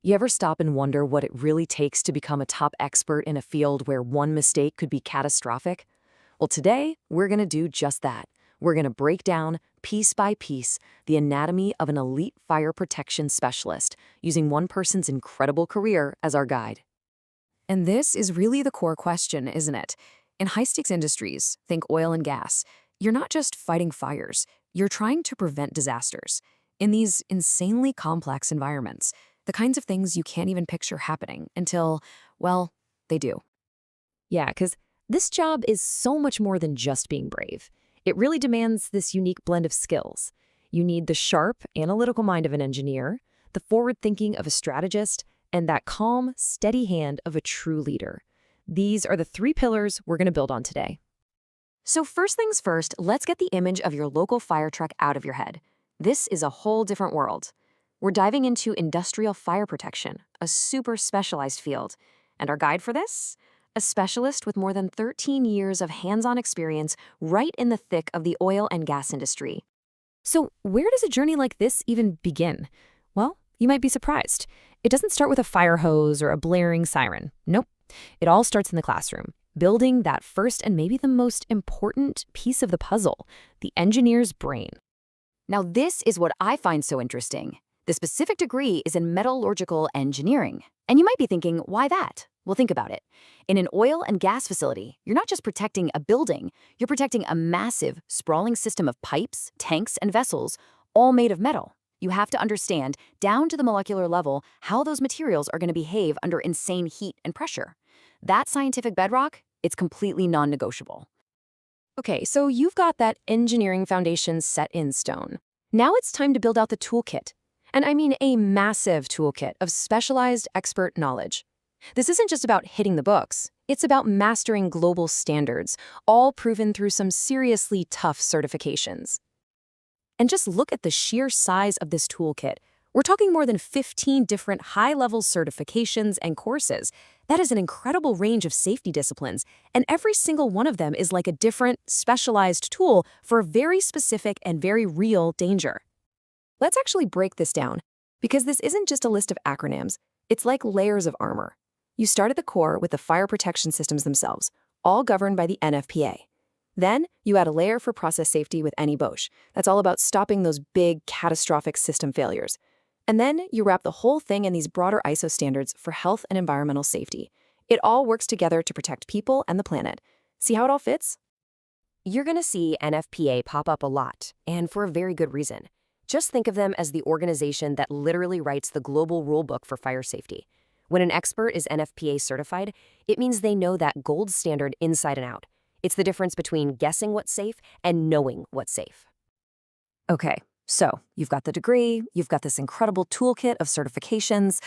You ever stop and wonder what it really takes to become a top expert in a field where one mistake could be catastrophic? Well, today, we're going to do just that. We're going to break down, piece by piece, the anatomy of an elite fire protection specialist using one person's incredible career as our guide. And this is really the core question, isn't it? In high-stakes industries, think oil and gas, you're not just fighting fires, you're trying to prevent disasters. In these insanely complex environments, the kinds of things you can't even picture happening until, well, they do. Yeah, because this job is so much more than just being brave. It really demands this unique blend of skills. You need the sharp, analytical mind of an engineer, the forward thinking of a strategist, and that calm, steady hand of a true leader. These are the three pillars we're going to build on today. So first things first, let's get the image of your local fire truck out of your head. This is a whole different world. We're diving into industrial fire protection, a super specialized field. And our guide for this? A specialist with more than 13 years of hands-on experience right in the thick of the oil and gas industry. So where does a journey like this even begin? Well, you might be surprised. It doesn't start with a fire hose or a blaring siren. Nope. It all starts in the classroom, building that first and maybe the most important piece of the puzzle, the engineer's brain. Now, this is what I find so interesting. The specific degree is in metallurgical engineering. And you might be thinking, why that? Well, think about it. In an oil and gas facility, you're not just protecting a building, you're protecting a massive, sprawling system of pipes, tanks, and vessels, all made of metal. You have to understand, down to the molecular level, how those materials are going to behave under insane heat and pressure. That scientific bedrock, it's completely non-negotiable. Okay, so you've got that engineering foundation set in stone. Now it's time to build out the toolkit. And I mean a massive toolkit of specialized expert knowledge. This isn't just about hitting the books. It's about mastering global standards, all proven through some seriously tough certifications. And just look at the sheer size of this toolkit. We're talking more than 15 different high-level certifications and courses. That is an incredible range of safety disciplines, and every single one of them is like a different, specialized tool for a very specific and very real danger. Let's actually break this down, because this isn't just a list of acronyms. It's like layers of armor. You start at the core with the fire protection systems themselves, all governed by the NFPA. Then, you add a layer for process safety with NE-BOSH. That's all about stopping those big, catastrophic system failures. And then, you wrap the whole thing in these broader ISO standards for health and environmental safety. It all works together to protect people and the planet. See how it all fits? You're going to see NFPA pop up a lot, and for a very good reason. Just think of them as the organization that literally writes the global rulebook for fire safety. When an expert is NFPA certified, it means they know that gold standard inside and out. It's the difference between guessing what's safe and knowing what's safe. Okay, so you've got the degree, you've got this incredible toolkit of certifications,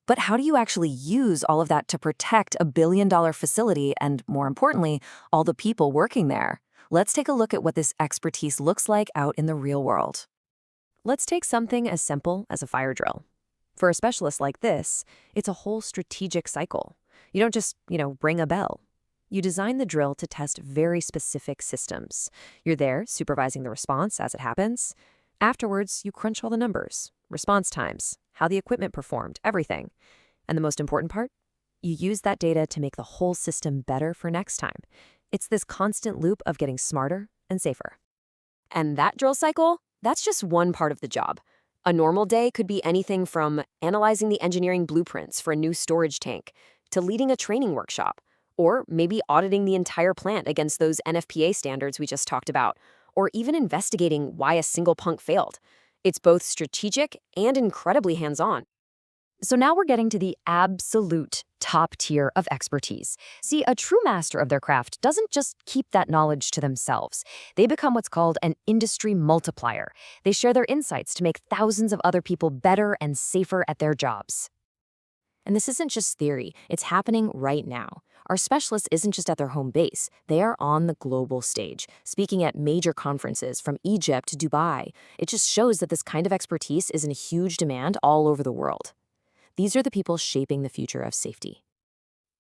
but how do you actually use all of that to protect a billion-dollar facility and, more importantly, all the people working there? Let's take a look at what this expertise looks like out in the real world. Let's take something as simple as a fire drill. For a specialist like this, it's a whole strategic cycle. You don't just, ring a bell. You design the drill to test very specific systems. You're there supervising the response as it happens. Afterwards, you crunch all the numbers, response times, how the equipment performed, everything. And the most important part? You use that data to make the whole system better for next time. It's this constant loop of getting smarter and safer. And that drill cycle? That's just one part of the job. A normal day could be anything from analyzing the engineering blueprints for a new storage tank to leading a training workshop, or maybe auditing the entire plant against those NFPA standards we just talked about, or even investigating why a single punk failed. It's both strategic and incredibly hands-on. So now we're getting to the absolute top tier of expertise. See, a true master of their craft doesn't just keep that knowledge to themselves. They become what's called an industry multiplier. They share their insights to make thousands of other people better and safer at their jobs. And this isn't just theory, it's happening right now. Our specialists isn't just at their home base, they are on the global stage, speaking at major conferences from Egypt to Dubai. It just shows that this kind of expertise is in huge demand all over the world. These are the people shaping the future of safety.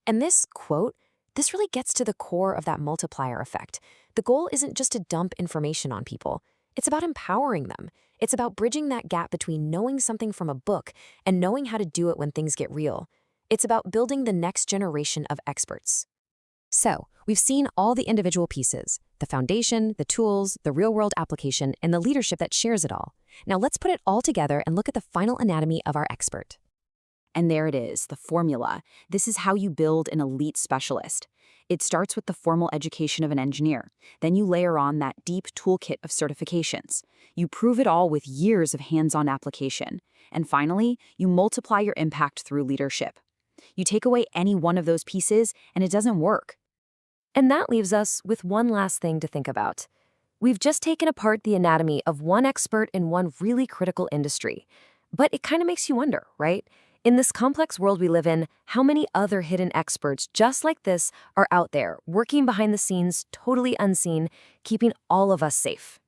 And this quote, this really gets to the core of that multiplier effect. The goal isn't just to dump information on people. It's about empowering them. It's about bridging that gap between knowing something from a book and knowing how to do it when things get real. It's about building the next generation of experts. So, we've seen all the individual pieces, the foundation, the tools, the real-world application, and the leadership that shares it all. Now let's put it all together and look at the final anatomy of our expert. And there it is, the formula. This is how you build an elite specialist. It starts with the formal education of an engineer. Then you layer on that deep toolkit of certifications. You prove it all with years of hands-on application. And finally, you multiply your impact through leadership. You take away any one of those pieces, and it doesn't work. And that leaves us with one last thing to think about. We've just taken apart the anatomy of one expert in one really critical industry. But it kind of makes you wonder, right? In this complex world we live in, how many other hidden experts just like this are out there, working behind the scenes, totally unseen, keeping all of us safe?